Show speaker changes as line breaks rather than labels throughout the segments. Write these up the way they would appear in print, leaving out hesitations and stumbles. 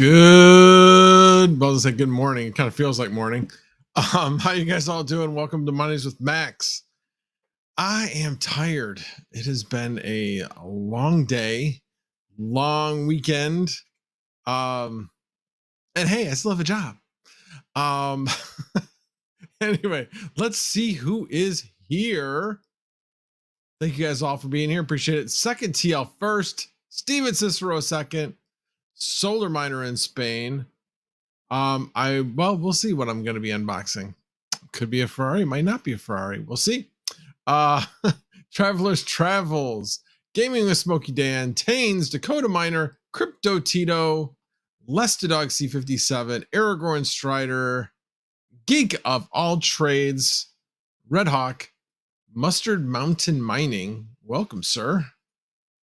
Well, it's like good morning. It kind of feels like morning. How you guys all doing? Welcome to Mondays with Max. I am tired. It has been a long day, long weekend. And hey, I still have a job. Anyway, let's see who is here. Thank you guys all for being here. Appreciate it. Second TL first, Steven Cicero second, Solar Miner in Spain. We'll see what I'm going to be unboxing. Could be a Ferrari, might not be a Ferrari. We'll see. Travelers Travels, Gaming with Smokey Dan, Taines, Dakota Miner, Crypto Tito, Lestadog C57, Aragorn Strider, Geek of All Trades, Red Hawk, Mustard Mountain Mining. Welcome, sir.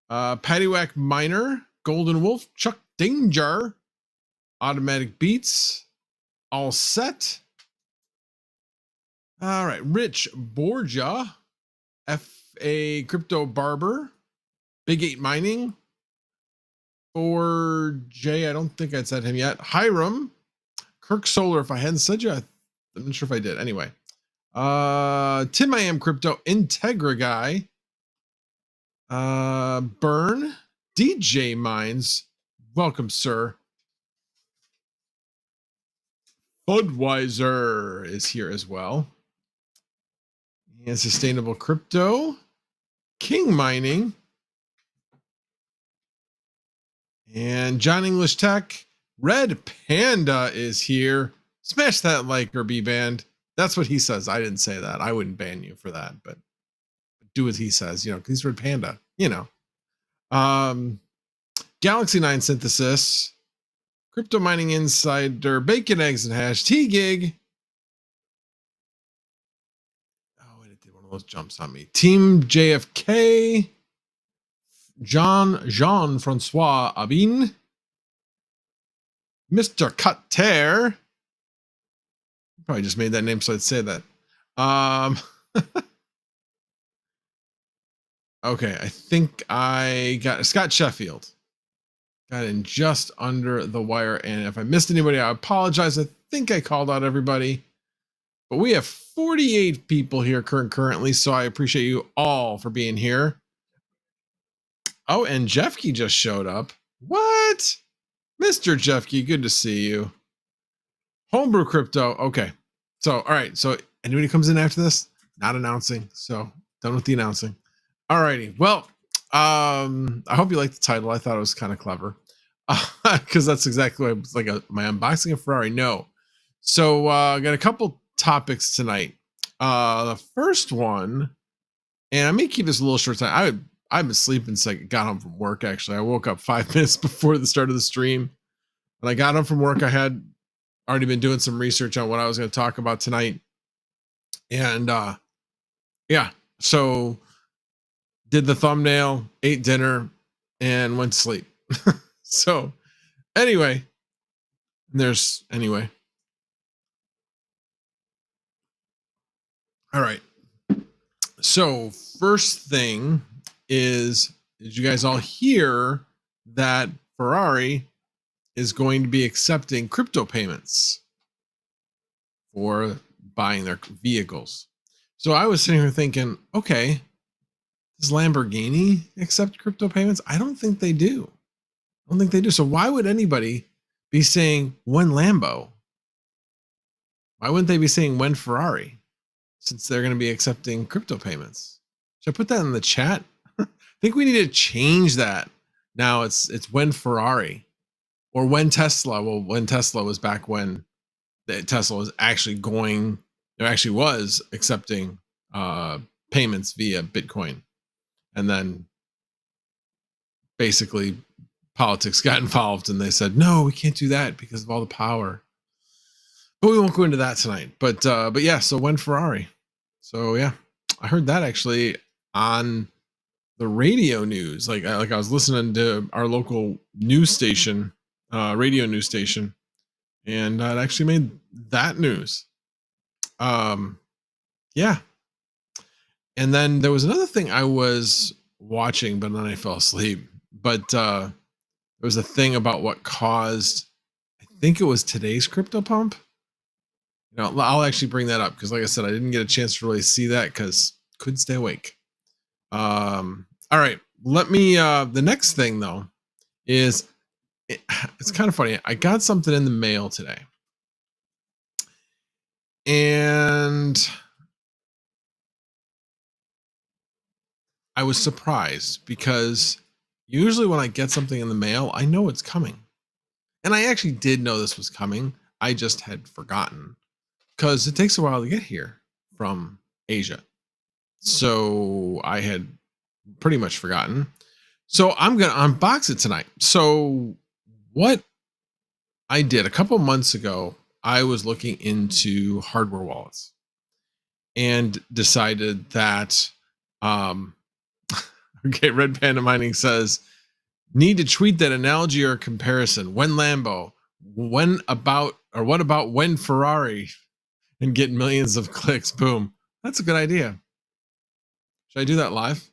Paddywhack Miner, Golden Wolf, Chuck Danger, Automatic Beats, all set. All right, Rich Borgia, FA Crypto Barber, Big 8 Mining, 4J, I don't think I'd said him yet. Hiram, Kirk Solar, if I hadn't said you, I'm not sure if I did. Anyway, Tim I Am Crypto, Integra Guy, Burn, DJ Mines, welcome, sir. Budweiser is here as well. And Sustainable Crypto, King Mining, and John English Tech. Red Panda is here. Smash that like or be banned. That's what he says. I didn't say that. I wouldn't ban you for that, but do what he says, you know, because he's Red Panda, you know. Galaxy 9 Synthesis, Crypto Mining Insider, Bacon, Eggs, and Hash, T-Gig. Oh, it did one of those jumps on me. Team JFK, Jean-Francois Abin, Mr. Cutter. Probably just made that name so I'd say that. Okay, I think I got Scott Sheffield. Got in just under the wire. And if I missed anybody, I apologize. I think I called out everybody. But we have 48 people here currently, so I appreciate you all for being here. Oh, and Jeffkey just showed up. What? Mr. Jeffkey, good to see you. Homebrew Crypto. Okay. So, all right. So anybody comes in after this, not announcing. So done with the announcing. All righty. Well, I hope you like the title. I thought it was kind of clever because that's exactly what it was, like my unboxing of Ferrari. No. So I got a couple topics tonight. The first one, and I may keep this a little short time. I've been sleeping since I got home from work. Actually, I woke up 5 minutes before the start of the stream. When I got home from work, I had already been doing some research on what I was going to talk about tonight. And yeah, so did the thumbnail, ate dinner, and went to sleep. So anyway. All right. So first thing is, did you guys all hear that Ferrari is going to be accepting crypto payments for buying their vehicles? So I was sitting here thinking, okay, does Lamborghini accept crypto payments? I don't think they do. So why would anybody be saying when Lambo? Why wouldn't they be saying when Ferrari? Since they're going to be accepting crypto payments. Should I put that in the chat? I think we need to change that. Now it's when Ferrari or when Tesla. Well, when Tesla was back when Tesla was actually was accepting payments via Bitcoin. And then basically politics got involved and they said, no, we can't do that because of all the power. But we won't go into that tonight. But yeah, so when Ferrari. So yeah, I heard that actually on the radio news. Like I was listening to our local news station, radio news station, and it actually made that news. Yeah. And then there was another thing I was watching, but then I fell asleep. But there was a thing about what caused think it was today's crypto pump. You know, I'll actually bring that up because, like I said, I didn't get a chance to really see that because couldn't stay awake. All right, let me. The next thing though is it's kind of funny. I got something in the mail today, and I was surprised because usually when I get something in the mail, I know it's coming, and I actually did know this was coming. I just had forgotten because it takes a while to get here from Asia. So I had pretty much forgotten. So I'm going to unbox it tonight. So what I did a couple months ago, I was looking into hardware wallets and decided that, okay, Red Panda Mining says, need to tweet that analogy or comparison. When Lambo, when about, or what about when Ferrari, and get millions of clicks? Boom. That's a good idea. Should I do that live?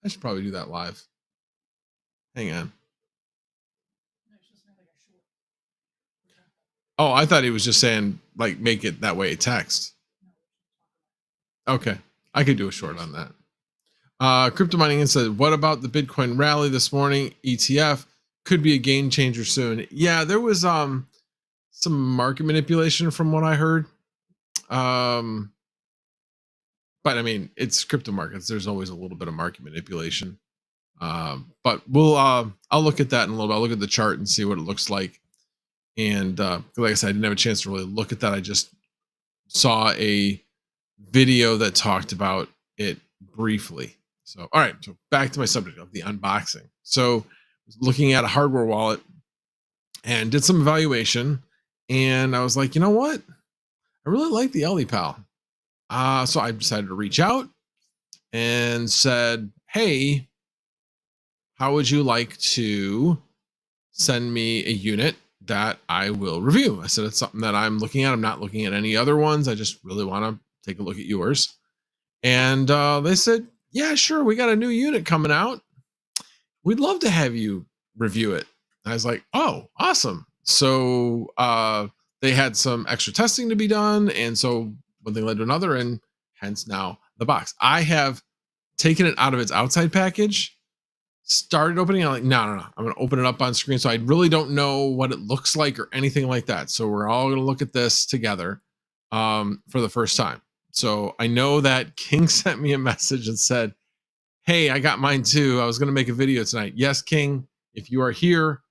I should probably do that live. Hang on. Oh, I thought he was just saying, like, make it that way text. Okay. I could do a short on that. Crypto Mining said, what about the Bitcoin rally this morning? ETF could be a game changer soon. Yeah, there was some market manipulation from what I heard. But I mean, it's crypto markets. There's always a little bit of market manipulation. But we'll I'll look at that in a little bit. I'll look at the chart and see what it looks like. And like I said, I didn't have a chance to really look at that. I just saw a video that talked about it briefly. So, all right. So back to my subject of the unboxing. So looking at a hardware wallet and did some evaluation. And I was like, you know what? I really like the Ellipal. So I decided to reach out and said, hey, how would you like to send me a unit that I will review? I said, it's something that I'm looking at. I'm not looking at any other ones. I just really want to take a look at yours. And they said, yeah, sure. We got a new unit coming out. We'd love to have you review it. I was like, oh, awesome. So they had some extra testing to be done. And so one thing led to another, and hence now the box. I have taken it out of its outside package, started opening it. I'm like, no. I'm going to open it up on screen. So I really don't know what it looks like or anything like that. So we're all going to look at this together for the first time. So I know that King sent me a message and said, hey, I got mine too. I was going to make a video tonight. Yes, King, if you are here,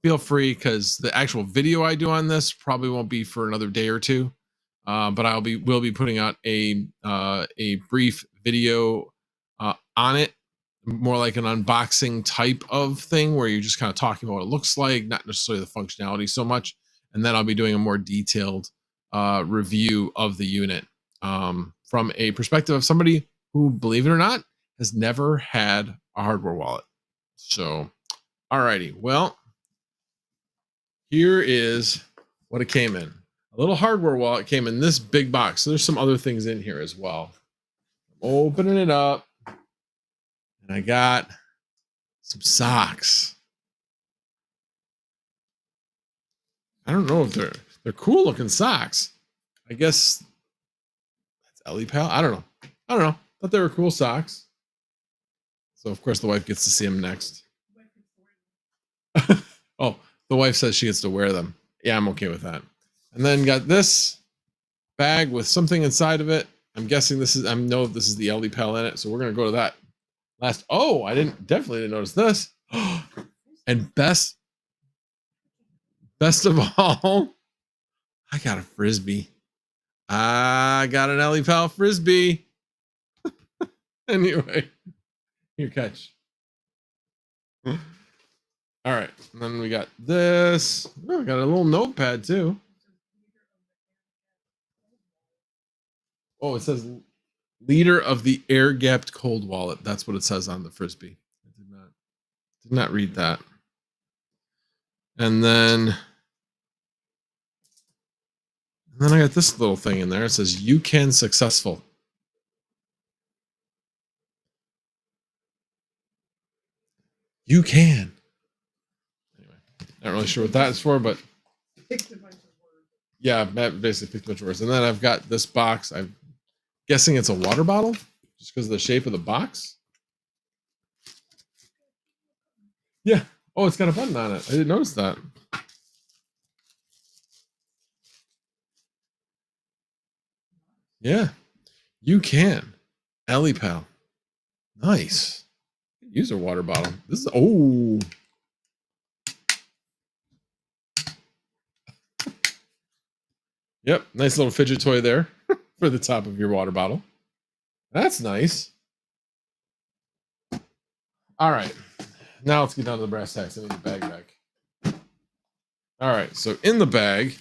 feel free, because the actual video I do on this probably won't be for another day or two. But will be putting out a brief video on it, more like an unboxing type of thing where you're just kind of talking about what it looks like, not necessarily the functionality so much. And then I'll be doing a more detailed review of the unit from a perspective of somebody who, believe it or not, has never had a hardware wallet. So, alrighty. Well, here is what it came in. A little hardware wallet came in this big box. So there's some other things in here as well. I'm opening it up, and I got some socks. I don't know if they're cool looking socks. I guess that's Ellipal. I don't know. Thought they were cool socks. So of course the wife gets to see them next. Oh, the wife says she gets to wear them. Yeah, I'm okay with that. And then got this bag with something inside of it. I'm guessing this is, I know this is the Ellipal in it. So we're going to go to that last. Oh, I definitely didn't notice this. And best of all, I got a Frisbee. I got an Ellipal Frisbee. Anyway, here, catch. All right. And then we got this. Oh, we got a little notepad too. Oh, it says leader of the air-gapped cold wallet. That's what it says on the Frisbee. I did not read that. And then I got this little thing in there. It says you can successful. You can. Anyway, not really sure what that is for, but Yeah, Matt basically picked a bunch of words. And then I've got this box. I'm guessing it's a water bottle just because of the shape of the box. Yeah. Oh, it's got a button on it. I didn't notice that. Yeah, you can. Ellipal. Nice. Use a water bottle. This is, oh. Yep, nice little fidget toy there for the top of your water bottle. That's nice. All right, now let's get down to the brass tacks. I need the bag back. All right, so in the bag,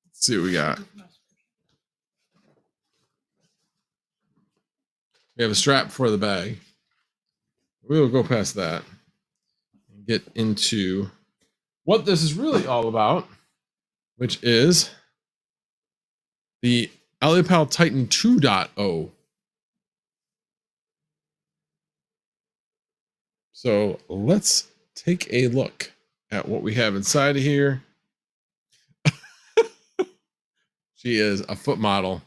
let's see what we got. We have a strap for the bag. We will go past that and get into what this is really all about, which is the Ellipal Titan 2.0. So let's take a look at what we have inside of here. She is a foot model.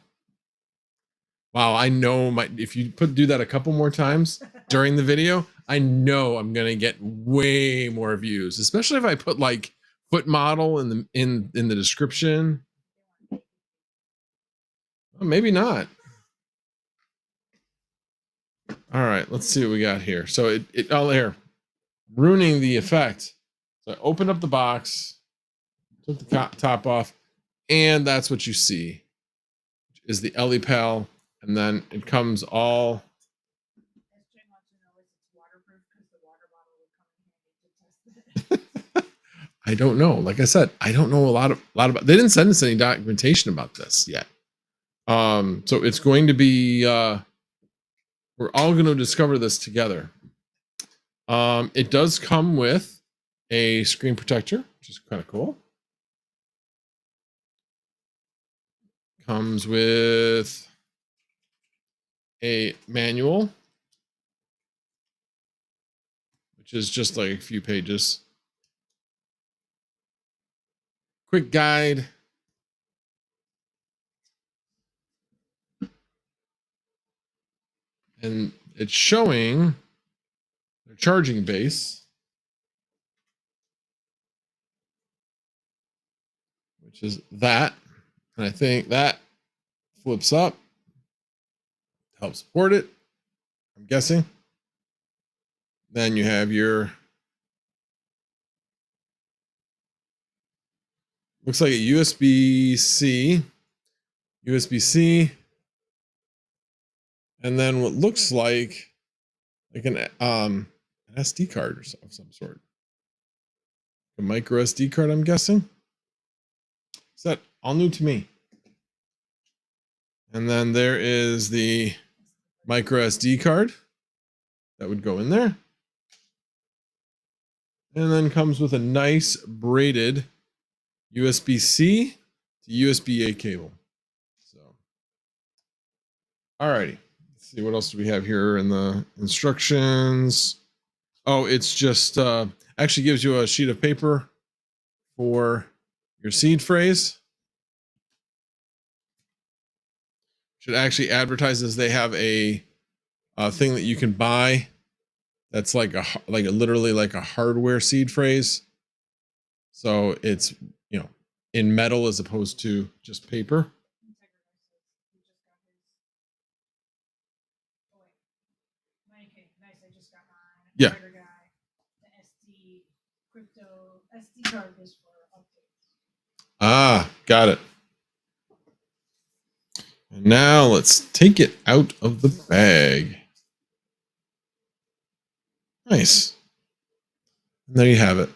Wow, I know if you do that a couple more times during the video, I know I'm gonna get way more views, especially if I put like foot model in the description. Well, maybe not. All right, let's see what we got here. So there, ruining the effect. So I opened up the box, took the top off, and that's what you see is the Ellipal, and then it comes all. I don't know. Like I said, I don't know a lot about. They didn't send us any documentation about this yet. So it's going to be. We're all going to discover this together. It does come with a screen protector, which is kind of cool. Comes with a manual, which is just like a few pages. Quick guide. And it's showing their charging base, which is that. And I think that flips up to help support it, I'm guessing. Then you have your, looks like a USB-C, and then what looks like an SD card of some sort. A micro SD card, I'm guessing. Is that all new to me? And then there is the micro SD card that would go in there. And then comes with a nice braided USB-C to USB-A cable. So, alrighty. Let's see, what else do we have here in the instructions? Oh, it's just actually gives you a sheet of paper for your seed phrase. Should actually advertises they have a thing that you can buy that's like literally like a hardware seed phrase. So it's, you know, in metal as opposed to just paper. Yeah. Ah, got it. And now let's take it out of the bag. Nice. And there you have it.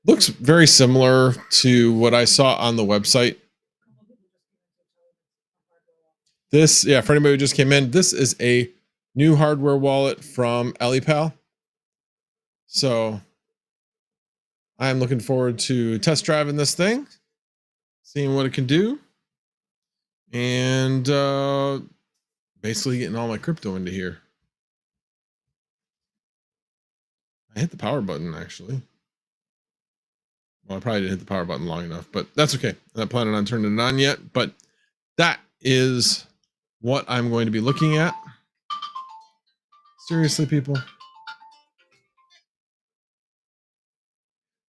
Looks very similar to what I saw on the website. This, yeah, for anybody who just came in, this is a new hardware wallet from Ellipal. So I'm looking forward to test driving this thing, seeing what it can do, and basically getting all my crypto into here. I hit the power button, actually. Well, I probably didn't hit the power button long enough, but that's okay. I'm not planning on turning it on yet, but that is what I'm going to be looking at. Seriously, people.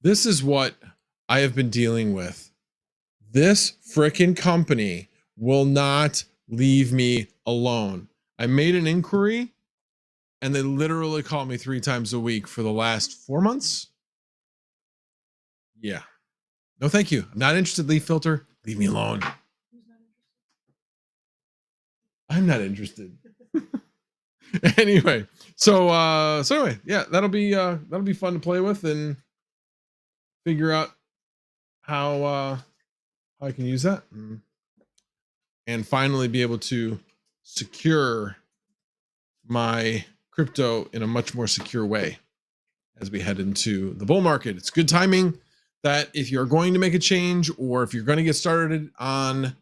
This is what I have been dealing with. This frickin' company will not leave me alone. I made an inquiry and they literally call me 3 times a week for the last 4 months. Yeah. No, thank you. I'm not interested. Leaf filter. Leave me alone. I'm not interested. Anyway, so anyway, yeah, that'll be fun to play with and figure out how I can use that and finally be able to secure my crypto in a much more secure way as we head into the bull market. It's good timing that if you're going to make a change or if you're going to get started on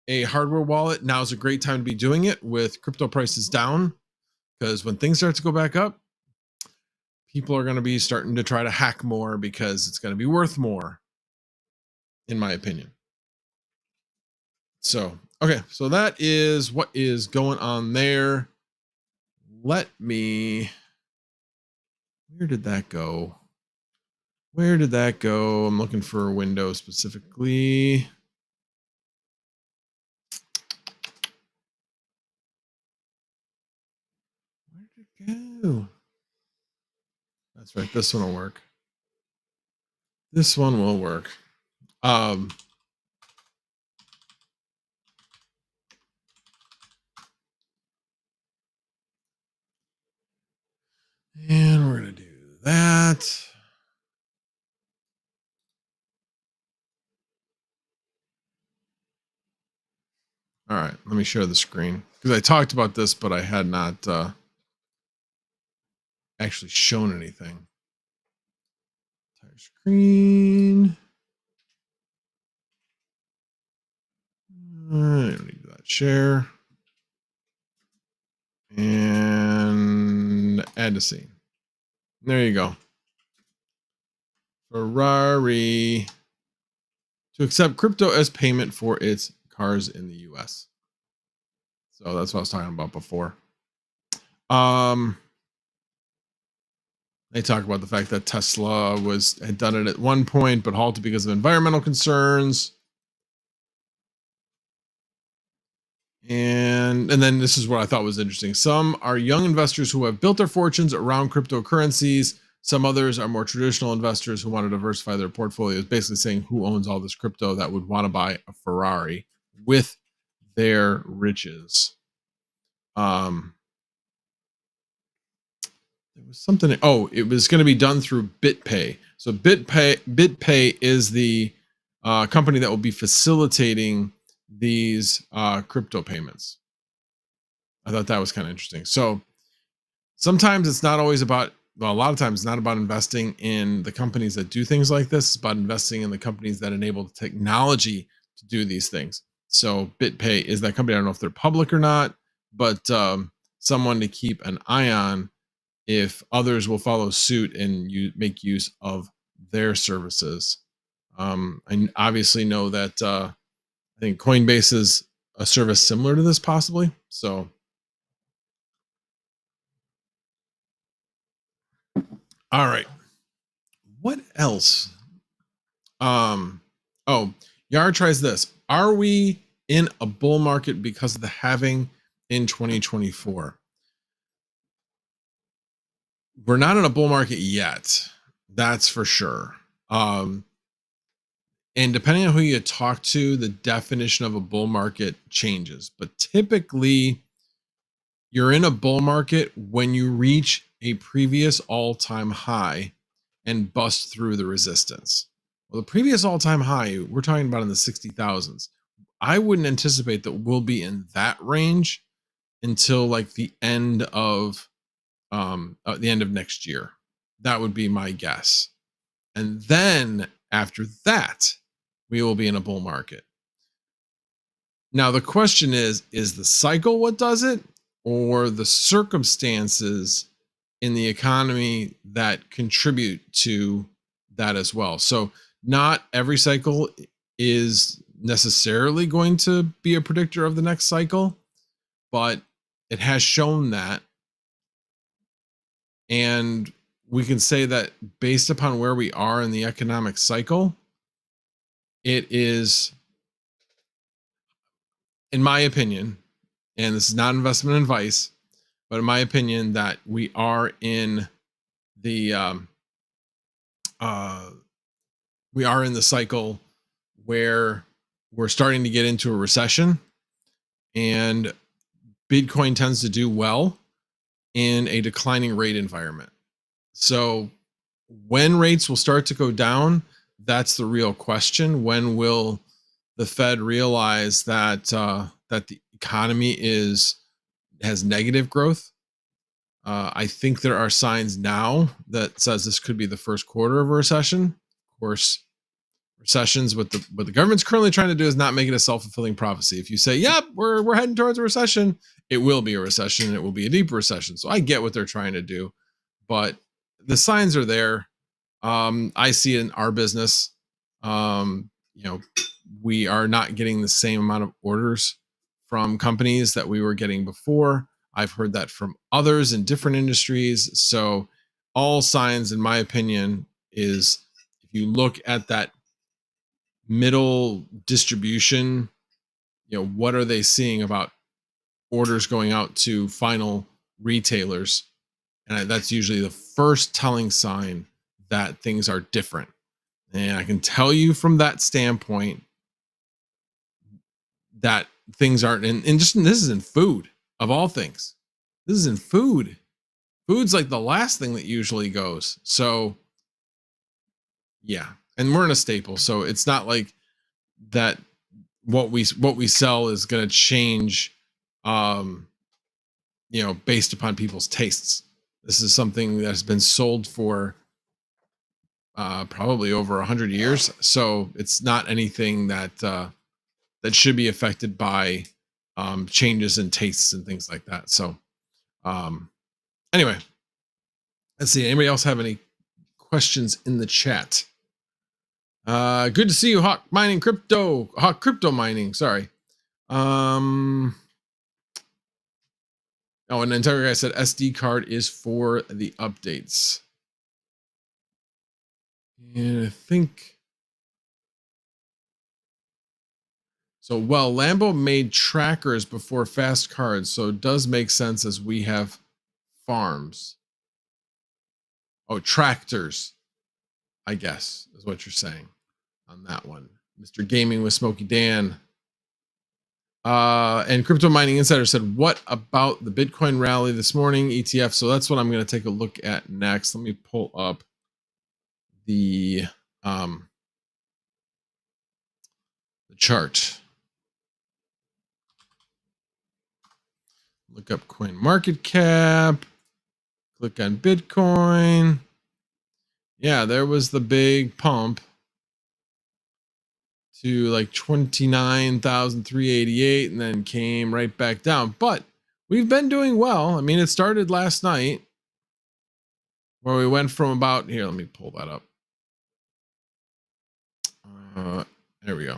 a hardware wallet, now's a great time to be doing it with crypto prices down, because when things start to go back up, people are going to be starting to try to hack more because it's going to be worth more, in my opinion. So, okay, so that is what is going on there. Let me, where did that go? Where did that go? I'm looking for a window specifically. Where did it go? That's right. This one will work. This one will work. And we're going to do that. All right, let me share the screen because I talked about this, but I had not actually shown anything. Entire screen. I don't need that. Share and add to scene. There you go. Ferrari to accept crypto as payment for its cars in the US. So that's what I was talking about before. They talk about the fact that Tesla had done it at one point, but halted because of environmental concerns. And then this is what I thought was interesting. Some are young investors who have built their fortunes around cryptocurrencies. Some others are more traditional investors who want to diversify their portfolios, basically saying who owns all this crypto that would want to buy a Ferrari with their riches. There was something. Oh, it was going to be done through BitPay. So BitPay is the company that will be facilitating these crypto payments. I thought that was kind of interesting. So sometimes it's not always about, well, a lot of times it's not about investing in the companies that do things like this. It's about investing in the companies that enable the technology to do these things. So BitPay is that company. I don't know if they're public or not, but someone to keep an eye on if others will follow suit and you make use of their services. I obviously know that I think Coinbase is a service similar to this, possibly. So, all right. What else? Oh, Yar tries this. Are we in a bull market because of the halving in 2024? We're not in a bull market yet. That's for sure. And depending on who you talk to, the definition of a bull market changes. But typically, you're in a bull market when you reach a previous all-time high and bust through the resistance. Well, the previous all-time high, we're talking about in the 60,000s. I wouldn't anticipate that we'll be in that range until like the end of next year. That would be my guess. And then after that, we will be in a bull market. Now, the question is the cycle what does it, or the circumstances in the economy that contribute to that as well. So not every cycle is necessarily going to be a predictor of the next cycle, but it has shown that. And we can say that based upon where we are in the economic cycle, it is, in my opinion, and this is not investment advice, but in my opinion, that we are in the we are in the cycle where we're starting to get into a recession, and Bitcoin tends to do well in a declining rate environment. So when rates will start to go down, that's the real question. When will the Fed realize that that the economy has negative growth? I think there are signs now that says this could be the first quarter of a recession. Of course, recessions, what the government's currently trying to do is not make it a self-fulfilling prophecy. If you say, "Yep, we're heading towards a recession," it will be a recession, and it will be a deep recession. So I get what they're trying to do, but the signs are there. I see it in our business. You know, we are not getting the same amount of orders from companies that we were getting before. I've heard that from others in different industries. So all signs, in my opinion, is if you look at that middle distribution, you know, what are they seeing about orders going out to final retailers? And that's usually the first telling sign that things are different. And I can tell you from that standpoint that things aren't this is in food of all things. This is in food. Food's like the last thing that usually goes. So yeah. And we're in a staple. So it's not like that what we sell is going to change you know, based upon people's tastes. This is something that's been sold for probably over 100 years. So it's not anything that that should be affected by changes in tastes and things like that. So anyway, let's see. Anybody else have any questions in the chat? Good to see you, Hawk Crypto Mining. Sorry. Oh, and then Tiger Guy said SD card is for the updates. And I think so. Well, Lambo made trackers before fast cards, so it does make sense as we have farms. Oh, tractors, I guess, is what you're saying on that one. Mr. Gaming with Smokey Dan. And Crypto Mining Insider said, what about the Bitcoin rally this morning, ETF? So that's what I'm going to take a look at next. Let me pull up the chart. Look up coin market cap. Click on Bitcoin. Yeah, there was the big pump to like 29,388 and then came right back down. But we've been doing well. I mean, it started last night where we went from about here. Let me pull that up. There we go.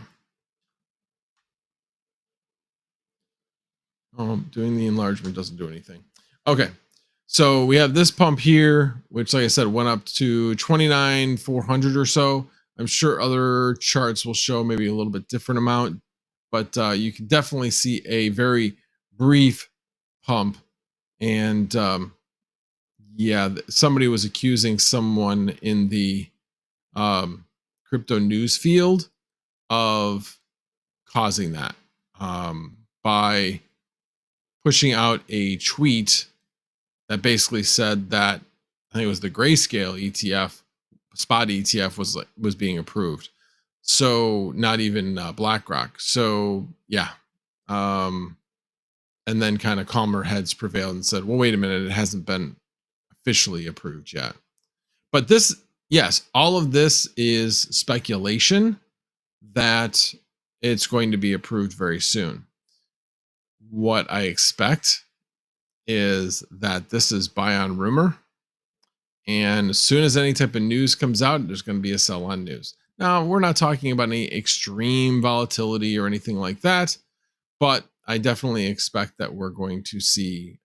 Doing the enlargement doesn't do anything. Okay. So we have this pump here, which, like I said, went up to 29,400 or so. I'm sure other charts will show maybe a little bit different amount, but you can definitely see a very brief pump. And yeah, somebody was accusing someone in the crypto news field of causing that by pushing out a tweet that basically said that I think it was the Grayscale ETF, spot ETF was being approved. So not even BlackRock. So yeah. And then kind of calmer heads prevailed and said, well, wait a minute, it hasn't been officially approved yet. But this, yes, all of this is speculation that it's going to be approved very soon. What I expect is that this is buy on rumor And as soon as any type of news comes out, there's going to be a sell on news. Now, we're not talking about any extreme volatility or anything like that, but I definitely expect that we're going to see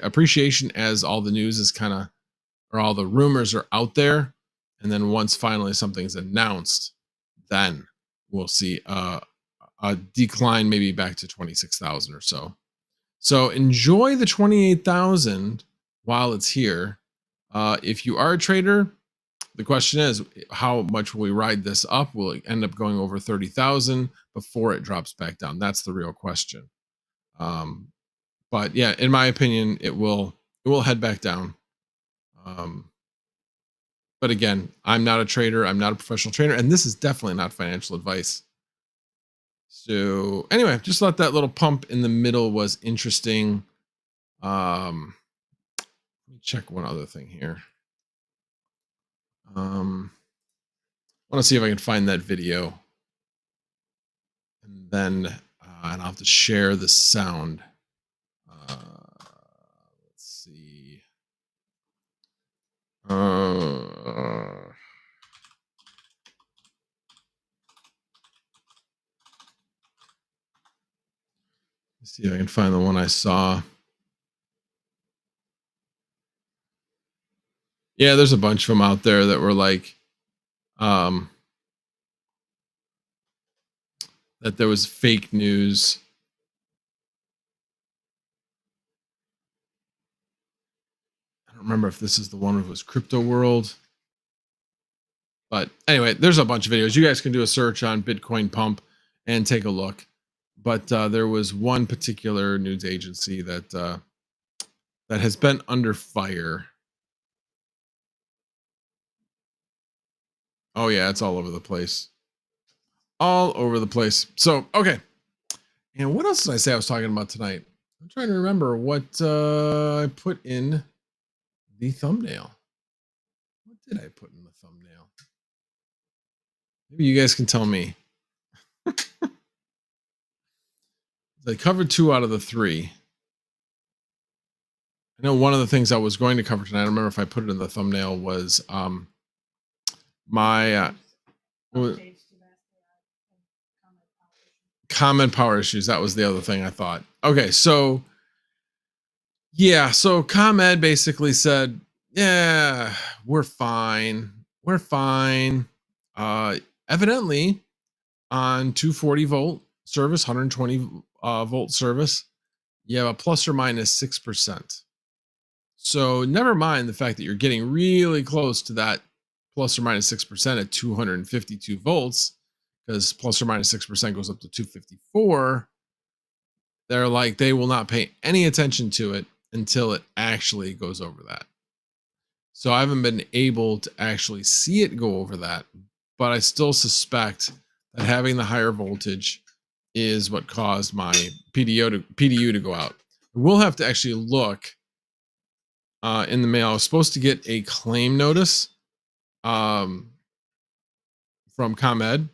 appreciation as all the news is kind of, or all the rumors are out there. And then once finally something's announced, then we'll see a decline, maybe back to 26,000 or so. So enjoy the 28,000 while it's here. If you are a trader, the question is, how much will we ride this up? Will it end up going over 30,000 before it drops back down? That's the real question. But yeah, in my opinion, it will head back down. But again, I'm not a trader. I'm not a professional trader, and this is definitely not financial advice. So anyway, just thought that little pump in the middle was interesting. Let me check one other thing here. I want to see if I can find that video, and then and I'll have to share the sound. Let's see. Let's see if I can find the one I saw. Yeah, there's a bunch of them out there that were like, that there was fake news. I don't remember if this is the one that was Crypto World. But anyway, there's a bunch of videos. You guys can do a search on Bitcoin pump and take a look. But there was one particular news agency that that has been under fire. Oh yeah, it's all over the place. All over the place. So, okay. And what else did I say I was talking about tonight? I'm trying to remember what I put in the thumbnail. What did I put in the thumbnail? Maybe you guys can tell me. I covered 2 out of the 3. I know one of the things I was going to cover tonight, I don't remember if I put it in the thumbnail, was my comment power issues. That was the other thing I thought. Okay, so yeah, so ComEd basically said, yeah, we're fine. We're fine. Evidently on 240 volt service, 120 volt service, you have a plus or minus 6%. So never mind the fact that you're getting really close to that plus or minus 6% at 252 volts, because plus or minus 6% goes up to 254. They're like, they will not pay any attention to it until it actually goes over that. So I haven't been able to actually see it go over that, but I still suspect that having the higher voltage is what caused my PDU to go out. We'll have to actually look in the mail. I was supposed to get a claim notice from ComEd.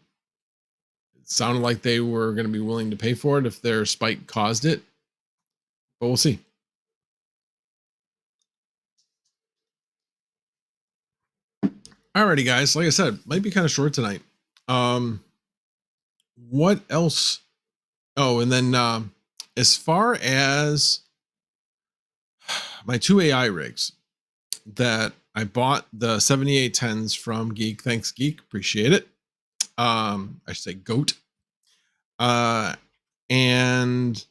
It sounded like they were going to be willing to pay for it if their spike caused it, but we'll see. Alrighty, guys. Like I said, might be kind of short tonight. What else? Oh, and then as far as my 2 AI rigs that I bought, the 7810s from Geek. Thanks, Geek. Appreciate it. I should say Goat. And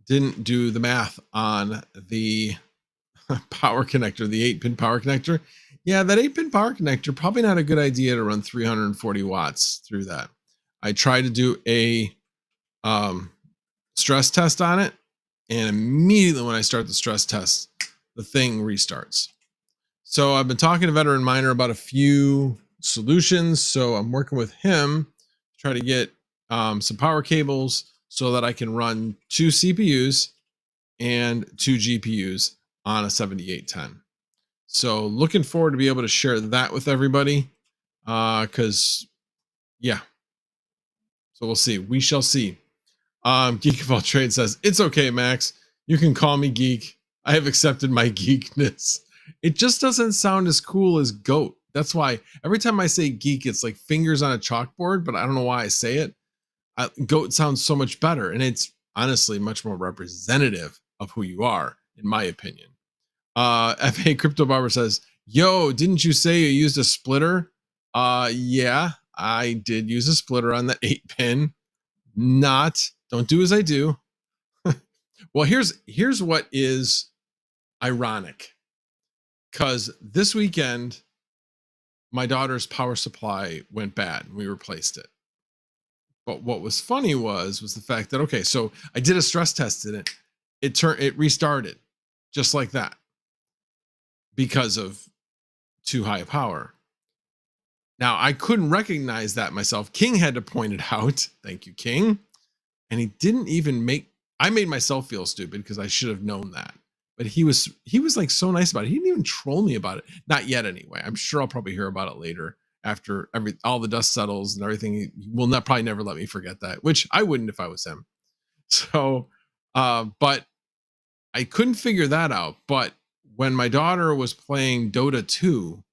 didn't do the math on the power connector, the 8-pin power connector. Yeah, that 8-pin power connector, probably not a good idea to run 340 watts through that. I tried to do a stress test on it, and immediately when I start the stress test, the thing restarts. So I've been talking to Veteran Miner about a few solutions. So I'm working with him to try to get some power cables so that I can run 2 CPUs and 2 GPUs on a 7810. So looking forward to be able to share that with everybody. Because yeah. So we'll see. We shall see. Geek of All Trade says, it's okay, Max. You can call me Geek. I have accepted my geekness. It just doesn't sound as cool as goat. That's why every time I say geek, it's like fingers on a chalkboard, but I don't know why I say it. Goat sounds so much better, and it's honestly much more representative of who you are, in my opinion. FA Crypto Barber says, yo, didn't you say you used a splitter? Yeah, I did use a splitter on that 8-pin. Don't do as I do. Well, here's what is ironic, because this weekend my daughter's power supply went bad and we replaced it. But what was funny was the fact that, okay, so I did a stress test in it. It restarted just like that because of too high a power. Now I couldn't recognize that myself. King had to point it out. Thank you, King. And he didn't even I made myself feel stupid because I should have known that. But he was like so nice about it. He didn't even troll me about it. Not yet anyway. I'm sure I'll probably hear about it later after all the dust settles and everything. He will probably never let me forget that, which I wouldn't if I was him. So, but I couldn't figure that out. But when my daughter was playing Dota 2,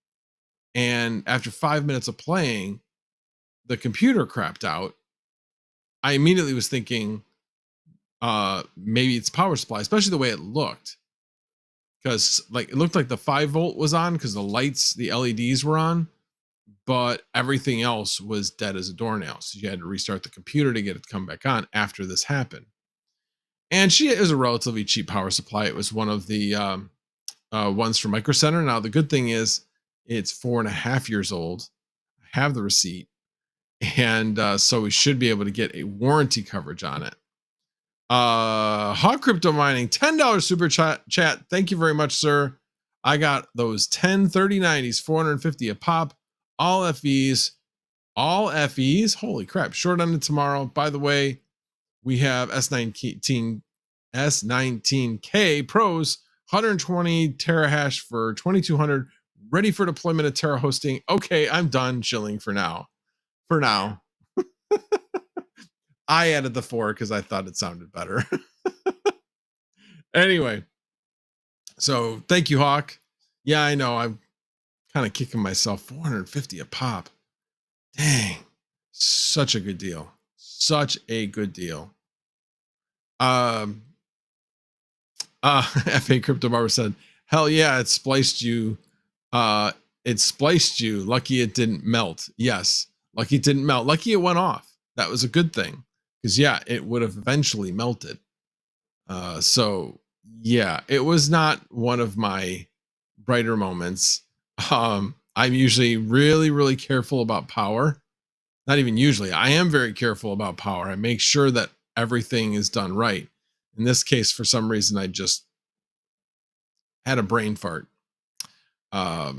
and after 5 minutes of playing, the computer crapped out, I immediately was thinking, maybe it's power supply, especially the way it looked. Because like it looked like the 5-volt was on because the lights, the LEDs were on, but everything else was dead as a doornail. So you had to restart the computer to get it to come back on after this happened. And it was a relatively cheap power supply. It was one of the ones from Micro Center. Now the good thing is it's 4.5 years old. I have the receipt, and so we should be able to get a warranty coverage on it. Hog Crypto Mining, $10 super chat. Thank you very much, sir. I got those 10 3090s, 450 a pop, all FEs. Holy crap, short on it tomorrow. By the way, we have S19K Pros, 120 terahash for 2200, ready for deployment at Terra hosting. Okay, I'm done chilling for now. I added the 4 because I thought it sounded better. Anyway, so thank you, Hawk. Yeah, I know. I'm kind of kicking myself. 450 a pop. Dang. Such a good deal. Such a good deal. FA Crypto Barber said, hell yeah, it spliced you. Lucky it didn't melt. Yes. Lucky it didn't melt. Lucky it went off. That was a good thing. Because yeah, it would have eventually melted. So yeah, it was not one of my brighter moments. I'm usually really, really careful about power. Not even usually. I am very careful about power. I make sure that everything is done right. In this case, for some reason, I just had a brain fart. But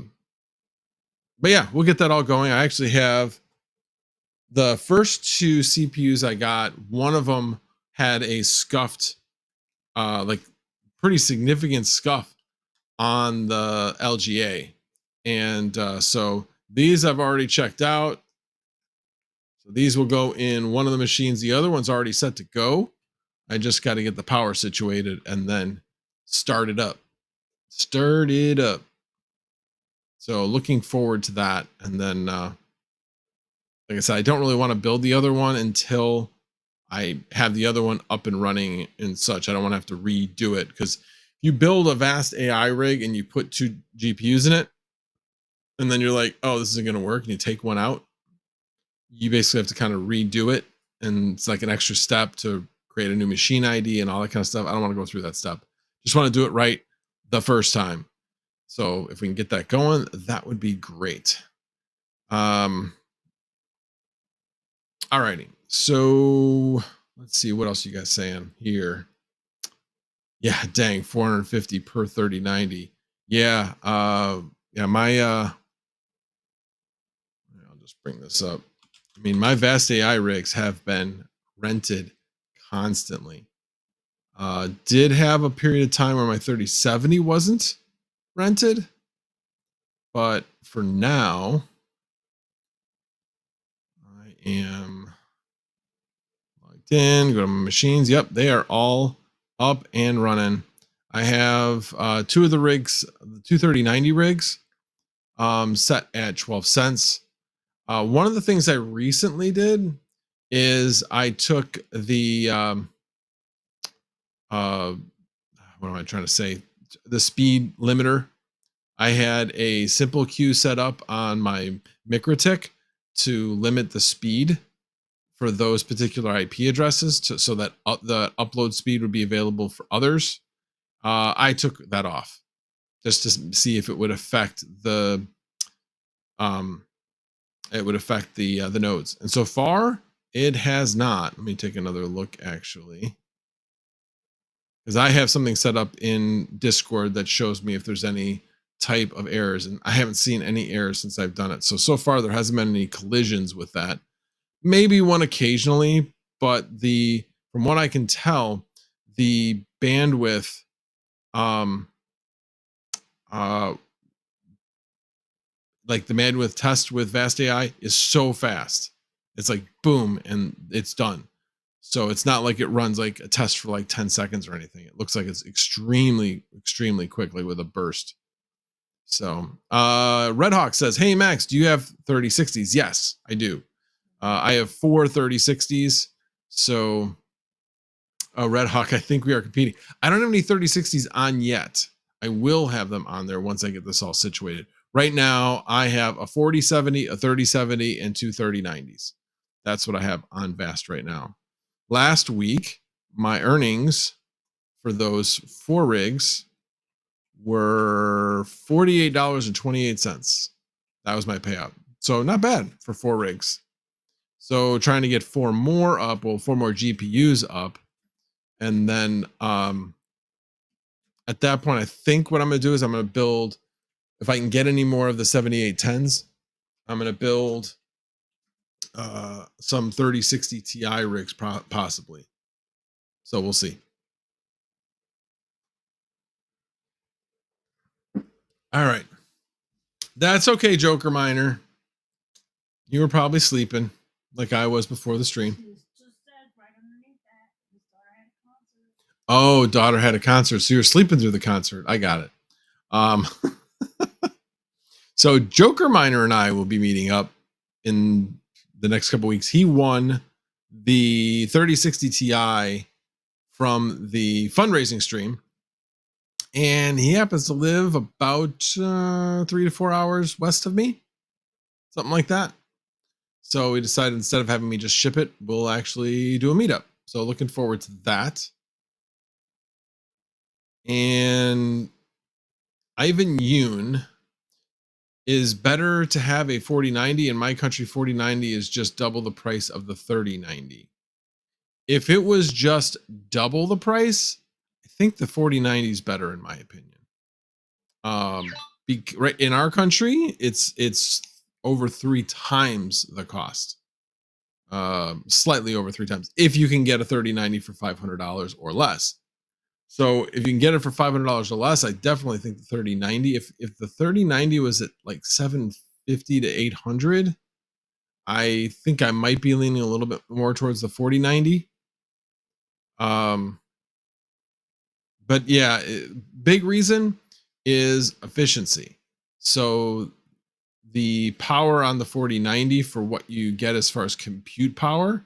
yeah, we'll get that all going. I actually have the first 2 CPUs I got. One of them had a scuffed, like pretty significant scuff on the LGA. And so these I've already checked out. So these will go in one of the machines. The other one's already set to go. I just got to get the power situated and then start it up. So looking forward to that. And then, like I said, I don't really want to build the other one until I have the other one up and running and such. I don't want to have to redo it, because you build a vast AI rig and you put 2 GPUs in it, and then you're like, oh, this isn't going to work, and you take one out. You basically have to kind of redo it, and it's like an extra step to create a new machine ID and all that kind of stuff. I don't want to go through that step. Just want to do it right the first time. So if we can get that going, that would be great. Alrighty. So let's see, what else you guys saying here? Yeah, dang, 450 per 3090. Yeah, my I'll just bring this up. I mean, my vast AI rigs have been rented constantly. Did have a period of time where my 3070 wasn't rented, but for now, I am logged in. Go to my machines. Yep, they are all up and running. I have two of the rigs, the two 3090 rigs, set at 12 cents. One of the things I recently did is I took the what am I trying to say? The speed limiter. I had a simple queue set up on my MikroTik to limit the speed for those particular IP addresses so that the upload speed would be available for others. I took that off just to see if it would affect the the nodes. And so far it has not. Let me take another look actually, because I have something set up in Discord that shows me if there's any type of errors, and I haven't seen any errors since I've done it. So far there hasn't been any collisions with that. Maybe one occasionally, but from what I can tell, the bandwidth like the bandwidth test with Vast AI is so fast. It's like boom and it's done. So it's not like it runs like a test for like 10 seconds or anything. It looks like it's extremely quickly with a burst. So Red Hawk says, hey Max, do you have 3060s? Yes, I do. I have 4 3060s. So Red Hawk, I think we are competing. I don't have any 3060s on yet. I will have them on there once I get this all situated. Right now, I have a 4070, a 3070, and two 3090s. That's what I have on Vast right now. Last week, my earnings for those 4 rigs were $48.28. That was my payout. So not bad for 4 rigs. So trying to get 4 more up, well, 4 more GPUs up. And then at that point, I think what I'm going to do is I'm going to build, if I can get any more of the 7810s, I'm going to build some 3060 Ti rigs possibly. So we'll see. All right. That's okay, Joker Miner. You were probably sleeping like I was before the stream. Oh, daughter had a concert. So you're sleeping through the concert. I got it. So Joker Miner and I will be meeting up in the next couple weeks. He won the 3060 Ti from the fundraising stream, and he happens to live about 3 to 4 hours west of me, something like that. So we decided instead of having me just ship it, we'll actually do a meetup. So looking forward to that. And Ivan Yoon is better to have a 4090. In my country, 4090 is just double the price of the 3090. If it was just double the price, I think the 4090 is better in my opinion. Right in our country, it's over 3 times the cost. Slightly over 3 times if you can get a 3090 for $500 or less. So if you can get it for $500 or less, I definitely think the 3090. If the 3090 was at like $750 to $800, I think I might be leaning a little bit more towards the 4090. But yeah, big reason is efficiency. So the power on the 4090 for what you get as far as compute power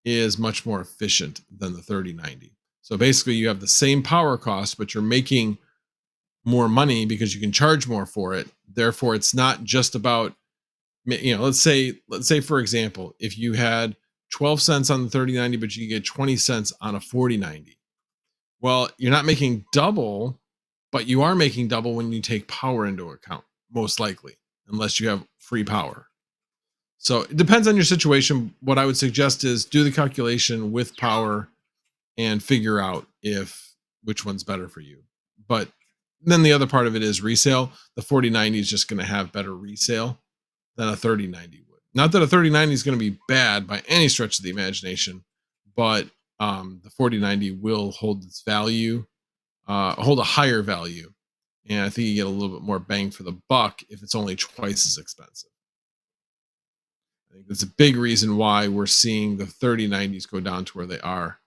is much more efficient than the 3090. So basically you have the same power cost, but you're making more money because you can charge more for it. Therefore, it's not just about, let's say for example, if you had 12 cents on the 3090, but you get 20 cents on a 4090. Well, you're not making double, but you are making double when you take power into account, most likely, unless you have free power. So it depends on your situation. What I would suggest is do the calculation with power and figure out which one's better for you. But then the other part of it is resale. The 4090 is just going to have better resale than a 3090 would. Not that a 3090 is going to be bad by any stretch of the imagination, but the 4090 will hold its value, hold a higher value. And I think you get a little bit more bang for the buck if it's only twice as expensive. I think that's a big reason why we're seeing the 3090s go down to where they are.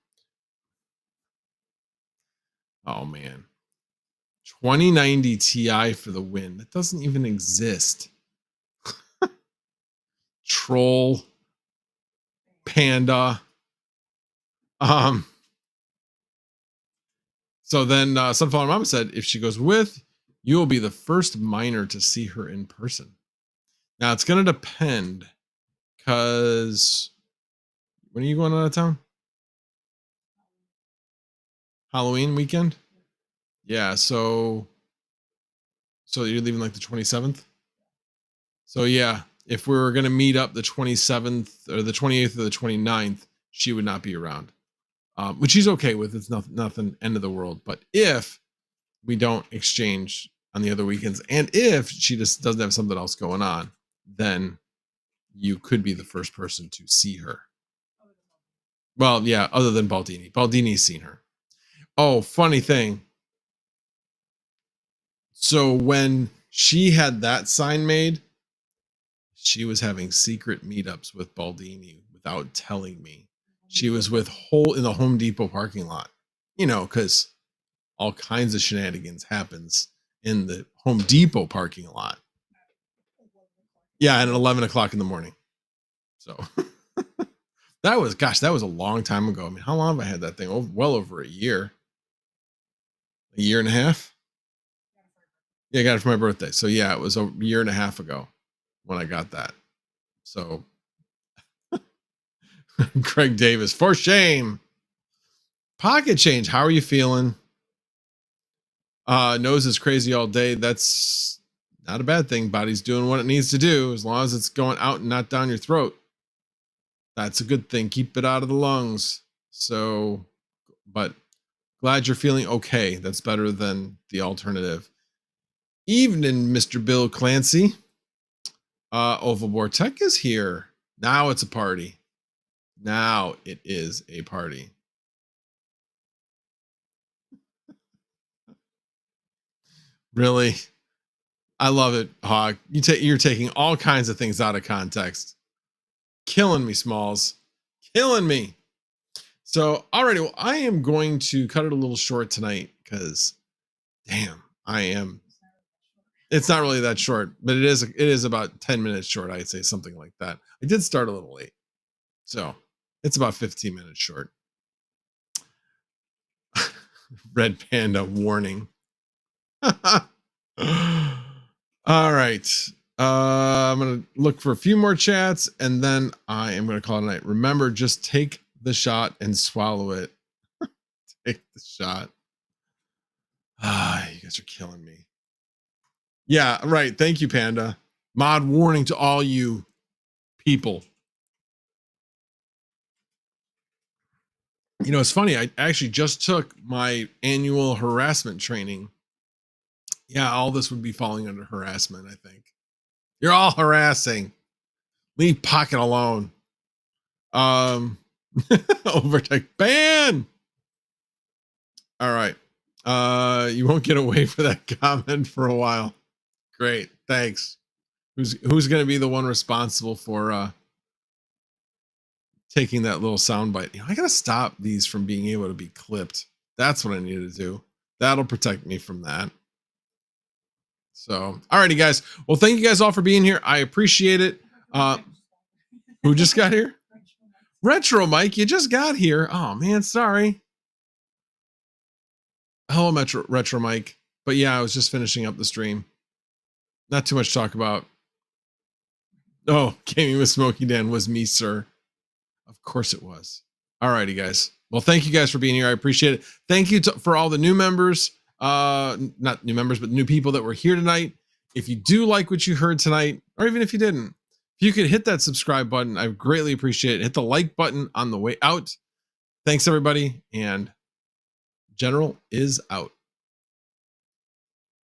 Oh man. 2090 Ti for the win. That doesn't even exist. Troll. Panda. So then Sunflower Mama said, if she goes with, you will be the first miner to see her in person. Now it's going to depend, because when are you going out of town? Halloween weekend? Yeah, so you're leaving like the 27th? So yeah, if we were going to meet up the 27th or the 28th or the 29th, she would not be around. Which she's okay with. It's nothing end of the world. But if we don't exchange on the other weekends, and if she just doesn't have something else going on, then you could be the first person to see her. Well, yeah, other than Baldini. Baldini's seen her. Oh, funny thing. So when she had that sign made, she was having secret meetups with Baldini without telling me. She was in the Home Depot parking lot, because all kinds of shenanigans happens in the Home Depot parking lot. Yeah, and at 11 o'clock in the morning. So that was a long time ago. I mean, how long have I had that thing? Oh, well over a year. A year and a half? Yeah, I got it for my birthday. So yeah, it was a year and a half ago when I got that. So Craig Davis, for shame. Pocket change. How are you feeling? Nose is crazy all day. That's not a bad thing. Body's doing what it needs to do, as long as it's going out and not down your throat. That's a good thing. Keep it out of the lungs. So, but glad you're feeling okay. That's better than the alternative. Evening, Mr. Bill Clancy. Ovalbore Tech is here. Now it's a party. Now it is a party. Really? I love it, Hawk. You're taking all kinds of things out of context. Killing me, Smalls. Killing me. So, alrighty, well, I am going to cut it a little short tonight because, damn, it's not really that short, but it is about 10 minutes short, I'd say, something like that. I did start a little late, so it's about 15 minutes short. Red Panda warning. All right. I'm going to look for a few more chats, and then I am going to call it a night. Remember, just take the shot and swallow it. Take the shot. You guys are killing me. Yeah, right. Thank you, Panda. Mod warning to all you people. It's funny. I actually just took my annual harassment training. Yeah, all this would be falling under harassment, I think. You're all harassing. Leave Pocket alone. Overtake ban. All right. You won't get away for that comment for a while. Great. Thanks. Who's going to be the one responsible for taking that little soundbite? I got to stop these from being able to be clipped. That's what I need to do. That'll protect me from that. So, alrighty, guys. Well, thank you guys all for being here. I appreciate it. Who just got here? Retro Mike, you just got here. Oh man, sorry. Hello, Retro Mike. But yeah, I was just finishing up the stream. Not too much to talk about. Oh, gaming with Smokey Dan was me, sir. Of course it was. Alrighty, guys. Well, thank you guys for being here. I appreciate it. Thank you for all the new members. Not new members, but new people that were here tonight. If you do like what you heard tonight, or even if you didn't, if you could hit that subscribe button, I greatly appreciate it. Hit the like button on the way out. Thanks, everybody. And General is out.